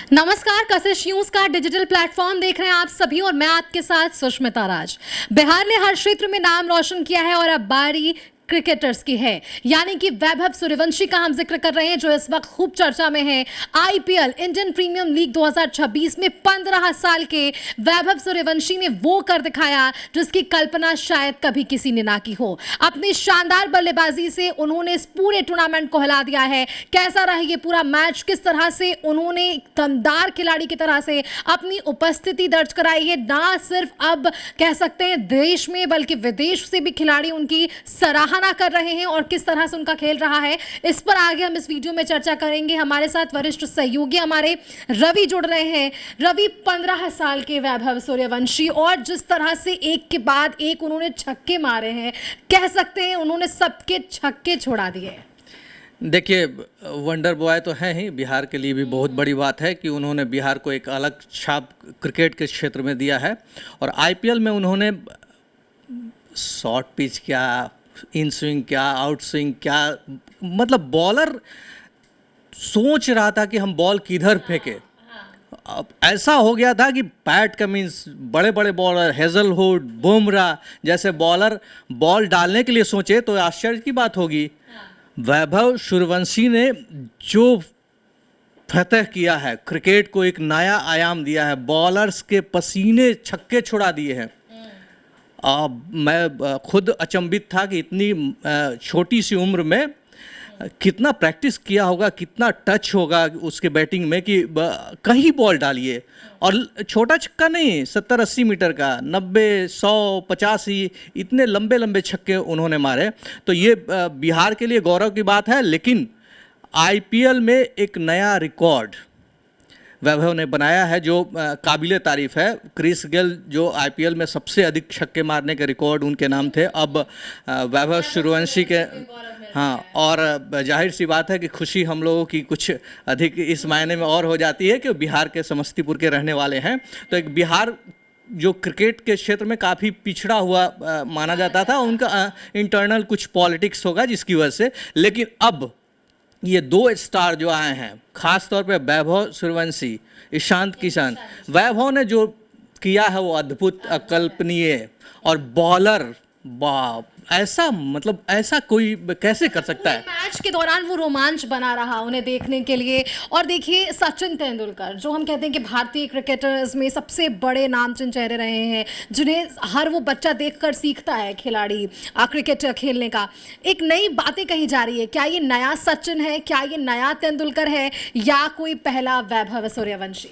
नमस्कार, कशिश न्यूज का digital platform देख रहे हैं आप सभी और मैं आपके साथ सुष्मिता राज। बिहार ने हर क्षेत्र में नाम रोशन किया है और अब बारी क्रिकेटर्स की है, यानी कि वैभव सूर्यवंशी का हम जिक्र कर रहे हैं जो इस वक्त खूब चर्चा में है। आईपीएल इंडियन प्रीमियम लीग 2026 में 15 साल के वैभव सूर्यवंशी ने वो कर दिखाया जिसकी कल्पना शायद कभी किसी ने ना की हो। अपनी शानदार बल्लेबाजी से उन्होंने इस पूरे टूर्नामेंट को हिला दिया है। कैसा रहा ये पूरा मैच, किस तरह से उन्होंने दमदार खिलाड़ी की तरह से अपनी उपस्थिति दर्ज कराई है, ना सिर्फ अब कह सकते हैं देश में बल्कि विदेश से भी खिलाड़ी उनकी सराहना कर रहे हैं और किस तरह से उनका खेल रहा है, इस पर आगे हम इस वीडियो में चर्चा करेंगे। हमारे साथ वरिष्ठ सहयोगी हमारे रवि जुड़ रहे हैं। रवि, 15 साल के वैभव सूर्यवंशी और जिस तरह से एक के बाद एक उन्होंने छक्के मारे हैं, कह सकते हैं उन्होंने सबके छक्के छोड़ा दिए। देखिए, वंडर बॉय तो है ही, बिहार के लिए भी बहुत बड़ी बात है कि उन्होंने बिहार को एक अलग छाप क्रिकेट के क्षेत्र में दिया है। और आईपीएल में उन्होंने शॉर्ट पिच क्या, इन स्विंग क्या, आउट स्विंग क्या, मतलब बॉलर सोच रहा था कि हम बॉल किधर फेंके। अब ऐसा हो गया था कि पैट कमिंस, बड़े बड़े बॉलर, हेजलवुड, बुमराह जैसे बॉलर बॉल डालने के लिए सोचे तो आश्चर्य की बात होगी। वैभव सूर्यवंशी ने जो फतह किया है, क्रिकेट को एक नया आयाम दिया है, बॉलर्स के पसीने छक्के छुड़ा दिए हैं। मैं खुद अचंभित था कि इतनी छोटी सी उम्र में कितना प्रैक्टिस किया होगा, कितना टच होगा उसके बैटिंग में कि कहीं बॉल डालिए। और छोटा छक्का नहीं, 70-80 मीटर का, 90, 100, 85 इतने लंबे लंबे छक्के उन्होंने मारे। तो ये बिहार के लिए गौरव की बात है। लेकिन आईपीएल में एक नया रिकॉर्ड वैभव ने बनाया है जो काबिले तारीफ है। क्रिस गेल जो आईपीएल में सबसे अधिक छक्के मारने के रिकॉर्ड उनके नाम थे, अब वैभव सूर्यवंशी के। हाँ, और जाहिर सी बात है कि खुशी हम लोगों की कुछ अधिक इस मायने में और हो जाती है कि बिहार के समस्तीपुर के रहने वाले हैं। तो एक बिहार जो क्रिकेट के क्षेत्र में काफ़ी पिछड़ा हुआ माना जाता था, उनका इंटरनल कुछ पॉलिटिक्स होगा जिसकी वजह से। लेकिन अब ये दो स्टार जो आए हैं, खास तौर पे वैभव सूर्यवंशी, ईशांत किशन, वैभव ने जो किया है वो अद्भुत, अकल्पनीय। और बॉलर, बाप, ऐसा मतलब ऐसा कोई कैसे कर सकता है। मैच के दौरान वो रोमांच बना रहा उन्हें देखने के लिए। और देखिए, सचिन तेंदुलकर जो हम कहते हैं कि भारतीय क्रिकेटर्स में सबसे बड़े नामचीन चेहरे रहे हैं, जिन्हें हर वो बच्चा देखकर सीखता है खिलाड़ी क्रिकेट खेलने का। एक नई बातें कही जा रही है, क्या ये नया सचिन है, क्या ये नया तेंदुलकर है या कोई पहला वैभव सूर्यवंशी?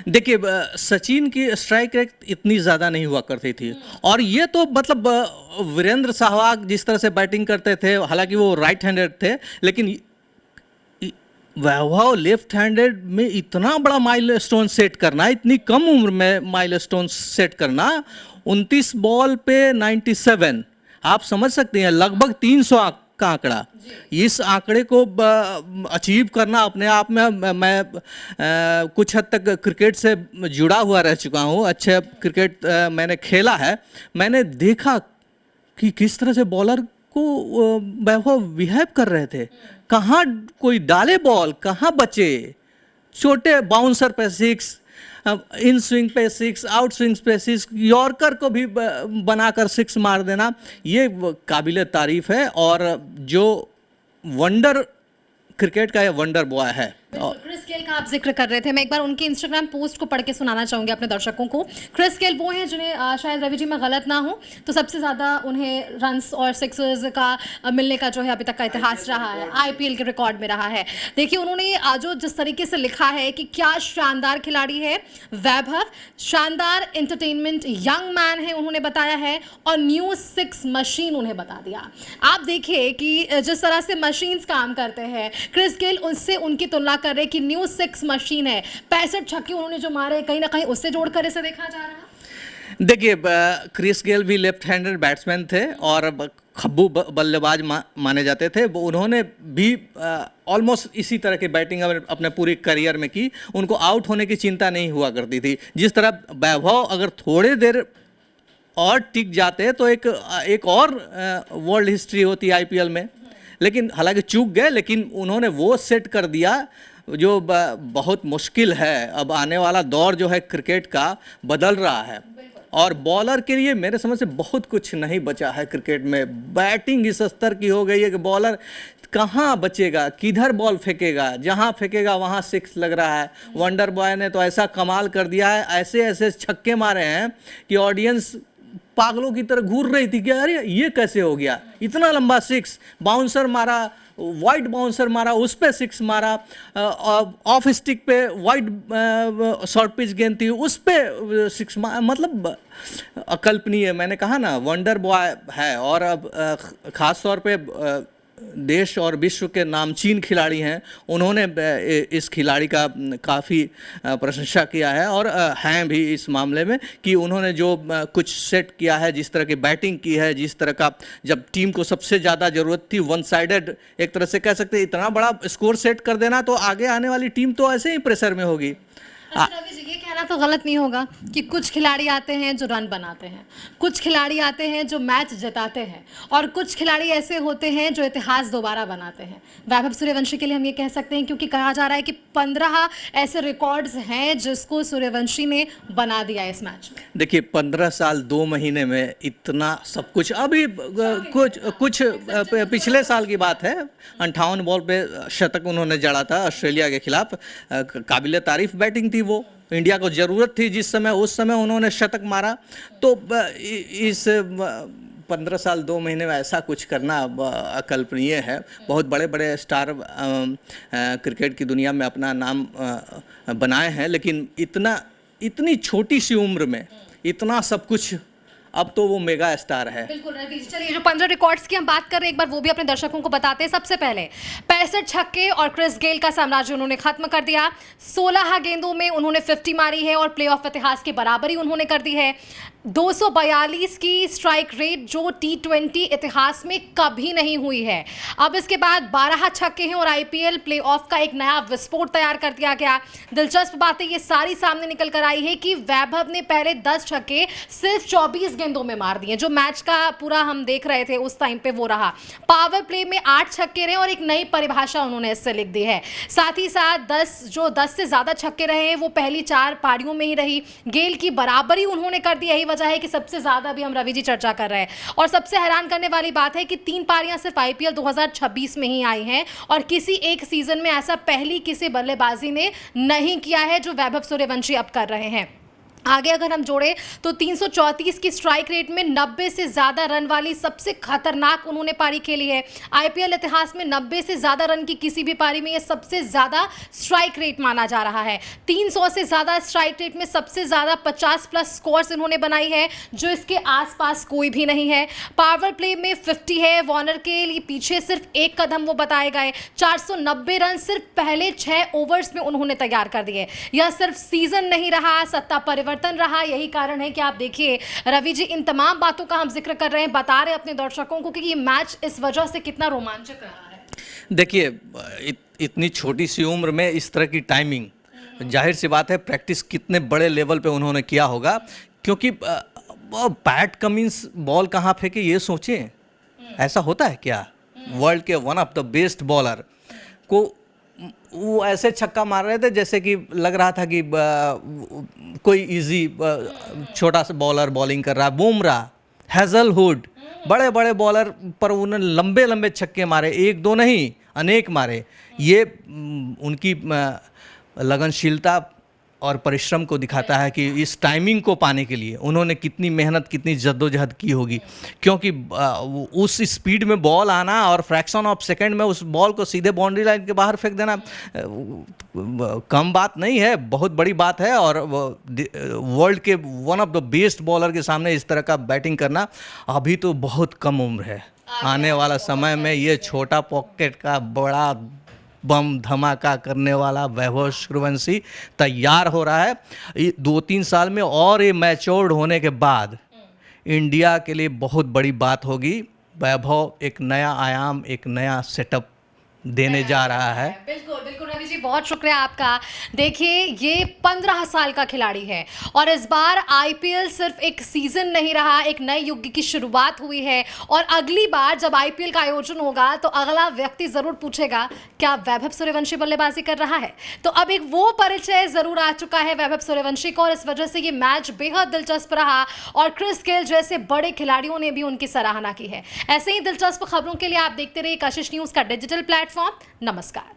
देखिए, सचिन की स्ट्राइक रेट इतनी ज़्यादा नहीं हुआ करती थी और ये तो मतलब वीरेंद्र सहवाग जिस तरह से बैटिंग करते थे, हालांकि वो राइट हैंडेड थे, लेकिन वैभव लेफ्ट हैंडेड में इतना बड़ा माइलस्टोन सेट करना, इतनी कम उम्र में माइलस्टोन सेट करना, 29 बॉल पे 97, आप समझ सकते हैं लगभग 300 का आंकड़ा। इस आंकड़े को अचीव करना अपने आप में, मैं कुछ हद तक क्रिकेट से जुड़ा हुआ रह चुका हूँ, अच्छा क्रिकेट मैंने खेला है, मैंने देखा कि किस तरह से बॉलर को वैभव बिहेव कर रहे थे। कहाँ कोई डाले बॉल, कहाँ बचे, छोटे बाउंसर पे 6, इन स्विंग पे 6, आउट स्विंग पे 6, यॉर्कर को भी बनाकर 6 मार देना, ये काबिले तारीफ है। और जो वंडर क्रिकेट का ये वंडर बॉय है। क्रिस गेल का आप जिक्र कर रहे थे, मैं एक बार उनके इंस्टाग्राम पोस्ट को पढ़ के सुनाना चाहूंगी अपने दर्शकों को। क्रिस गेल वो हैं जिन्हें शायद रवि जी मैं गलत ना हूं तो सबसे ज़्यादा उन्हें रन्स और सिक्सर्स का मिलने का जो है अभी तक का इतिहास रहा है, आईपीएल के रिकॉर्ड में रहा है। देखिए, उन्होंने जो जिस तरीके से लिखा है कि क्या शानदार खिलाड़ी है वैभव, शानदार एंटरटेनमेंट यंग मैन है उन्होंने बताया है, और न्यू 6 मशीन उन्हें बता दिया। आप देखिए कि जिस तरह से मशीन्स काम करते हैं, क्रिस गेल उससे उनकी तुलना कर रहे कि न्यू 6 मशीन है। 65 छक्के उन्होंने जो मारे, कहीं ना कहीं उससे जोड़कर इसे देखा जा रहा। देखिए, क्रिस गेल भी लेफ्ट हैंडेड बैट्समैन थे और खब्बू बल्लेबाज माने जाते थे। उन्होंने भी ऑलमोस्ट इसी तरह की बैटिंग अपने पूरी करियर में की, उनको आउट होने की चिंता नहीं हुआ करती थी। जिस तरह वैभव अगर थोड़े देर और टिक जाते तो एक और वर्ल्ड हिस्ट्री होती आईपीएल में, लेकिन हालांकि चूक गए, लेकिन उन्होंने वो सेट कर दिया जो बहुत मुश्किल है। अब आने वाला दौर जो है क्रिकेट का बदल रहा है और बॉलर के लिए मेरे समझ से बहुत कुछ नहीं बचा है क्रिकेट में। बैटिंग इस स्तर की हो गई है कि बॉलर कहाँ बचेगा, किधर बॉल फेंकेगा, जहाँ फेंकेगा वहाँ सिक्स लग रहा है। वंडर बॉय ने तो ऐसा कमाल कर दिया है, ऐसे ऐसे छक्के मारे हैं कि ऑडियंस पागलों की तरह घूर रही थी कि अरे ये कैसे हो गया, इतना लंबा सिक्स, बाउंसर मारा, वाइड बाउंसर मारा, उस पे सिक्स मारा, ऑफ स्टिक पे वाइड शॉर्ट पिच गेंद थी, उस पे सिक्स मारा, मतलब अकल्पनीय। मैंने कहा ना वंडर बॉय है। और अब ख़ास तौर पे देश और विश्व के नामचीन खिलाड़ी हैं, उन्होंने इस खिलाड़ी का काफ़ी प्रशंसा किया है और हैं भी इस मामले में कि उन्होंने जो कुछ सेट किया है, जिस तरह की बैटिंग की है, जिस तरह का जब टीम को सबसे ज़्यादा ज़रूरत थी, वन साइडेड एक तरह से कह सकते हैं, इतना बड़ा स्कोर सेट कर देना तो आगे आने वाली टीम तो ऐसे ही प्रेशर में होगी। अच्छा रवि जी, ये कहना तो गलत नहीं होगा कि कुछ खिलाड़ी आते हैं जो रन बनाते हैं, कुछ खिलाड़ी आते हैं जो मैच जिताते हैं और कुछ खिलाड़ी ऐसे होते हैं जो इतिहास दोबारा बनाते हैं। वैभव सूर्यवंशी के लिए हम ये कह सकते हैं क्योंकि कहा जा रहा है कि 15 ऐसे रिकॉर्ड्स हैं जिसको सूर्यवंशी ने बना दिया इस मैच में। देखिए 15 साल 2 महीने में इतना सब कुछ, अभी कुछ पिछले साल की बात है, 58 बॉल पे शतक उन्होंने जड़ा था ऑस्ट्रेलिया के खिलाफ। काबिले तारीफ बैटिंग थी वो, इंडिया को ज़रूरत थी जिस समय, उस समय उन्होंने शतक मारा। तो इस 15 साल 2 महीने में ऐसा कुछ करना अकल्पनीय है। बहुत बड़े बड़े स्टार क्रिकेट की दुनिया में अपना नाम बनाए हैं, लेकिन इतनी छोटी सी उम्र में इतना सब कुछ, अब तो वो मेगा स्टार है। बिल्कुल रवि जी, चलिए जो 15 रिकॉर्ड्स की हम बात कर रहे हैं, एक बार वो भी अपने दर्शकों को बताते हैं। सबसे पहले 65 छक्के और क्रिस गेल का साम्राज्य उन्होंने खत्म कर दिया। 16 गेंदों में उन्होंने 50 मारी है और प्लेऑफ इतिहास की बराबरी उन्होंने कर दी है। 242 की स्ट्राइक रेट जो T20 इतिहास में कभी नहीं हुई है। अब इसके बाद 12 छक्के हैं और आईपीएल प्लेऑफ का एक नया विस्फोट तैयार कर दिया गया। दिलचस्प बातें ये सारी सामने निकल कर आई है कि वैभव ने पहले 10 छक्के सिर्फ 24 गेंदों में मार दिए। जो मैच का पूरा हम देख रहे थे उस टाइम पे वो रहा। पावर प्ले में 8 छक्के रहे और एक नई परिभाषा उन्होंने इससे लिख दी है। साथ ही साथ 10 से ज्यादा छक्के रहे हैं वो पहली 4 पारियों में ही रही। गेल की बराबरी उन्होंने कर दी। यही वजह है कि सबसे ज्यादा भी हम रवि जी चर्चा कर रहे हैं। और सबसे हैरान करने वाली बात है कि 3 पारियां सिर्फ आईपीएल 2026 में ही आई हैं और किसी एक सीजन में ऐसा पहली किसी बल्लेबाजी ने नहीं किया है जो वैभव सूर्यवंशी अब कर रहे हैं। आगे अगर हम जोड़े तो 334 की स्ट्राइक रेट में 90 से ज़्यादा रन वाली सबसे खतरनाक उन्होंने पारी खेली है। आईपीएल इतिहास में 90 से ज़्यादा रन की किसी भी पारी में ये सबसे ज़्यादा स्ट्राइक रेट माना जा रहा है। 300 से ज़्यादा स्ट्राइक रेट में सबसे ज़्यादा 50+ स्कोर्स इन्होंने बनाई है जो इसके आसपास कोई भी नहीं है। पावर प्ले में 50 है, वार्नर के लिए पीछे सिर्फ एक कदम वो बताए गए। 490 रन सिर्फ पहले 6 ओवर्स में उन्होंने तैयार कर दिए। यह सिर्फ सीजन नहीं रहा, सत्ता परिवर्तन रहा। यही कारण है कि आप देखिए रवि जी, इन तमाम बातों का हम जिक्र कर रहे हैं, बता रहे हैं अपने दर्शकों को कि ये मैच इस वजह से कितना रोमांचक रहा है। देखिए इतनी छोटी सी उम्र में इस तरह की टाइमिंग, जाहिर सी बात है प्रैक्टिस कितने बड़े लेवल पे उन्होंने किया होगा, क्योंकि पैट कमिंस बॉल कहाँ फेंके ये सोचें, ऐसा होता है क्या? वर्ल्ड के one of the best bowler को वो ऐसे छक्का मार रहे थे जैसे कि लग रहा था कि कोई इजी छोटा सा बॉलर बॉलिंग कर रहा है। बुमराह, हैजलवुड, बड़े बड़े बॉलर पर उन्होंने लंबे लंबे छक्के मारे, 1-2 नहीं अनेक मारे। ये उनकी लगनशीलता और परिश्रम को दिखाता है कि इस टाइमिंग को पाने के लिए उन्होंने कितनी मेहनत, कितनी जद्दोजहद की होगी, क्योंकि उस स्पीड में बॉल आना और फ्रैक्शन ऑफ सेकंड में उस बॉल को सीधे बाउंड्री लाइन के बाहर फेंक देना कम बात नहीं है, बहुत बड़ी बात है। और वर्ल्ड के one of the best bowler के सामने इस तरह का बैटिंग करना अभी तो बहुत कम उम्र है। आने वाला समय में ये छोटा पॉकेट का बड़ा बम धमाका करने वाला वैभव सूर्यवंशी तैयार हो रहा है। 2-3 साल में और ये मैच्योर्ड होने के बाद इंडिया के लिए बहुत बड़ी बात होगी। वैभव एक नया आयाम, एक नया सेटअप देने जा रहा है। बिल्कुल बिल्कुल रवि जी, बहुत शुक्रिया आपका। देखिए, ये 15 साल का खिलाड़ी है और इस बार आईपीएल सिर्फ एक सीजन नहीं रहा, एक नए युग की शुरुआत हुई है। और अगली बार जब आईपीएल का आयोजन होगा तो अगला व्यक्ति जरूर पूछेगा क्या वैभव सूर्यवंशी बल्लेबाजी कर रहा है। तो अब एक वो परिचय जरूर आ चुका है वैभव सूर्यवंशी को और इस वजह से ये मैच बेहद दिलचस्प रहा और क्रिस गेल जैसे बड़े खिलाड़ियों ने भी उनकी सराहना की है। ऐसे ही दिलचस्प खबरों के लिए आप देखते रहिए कशिश न्यूज का डिजिटल प्लेटफॉर्म। नमस्कार।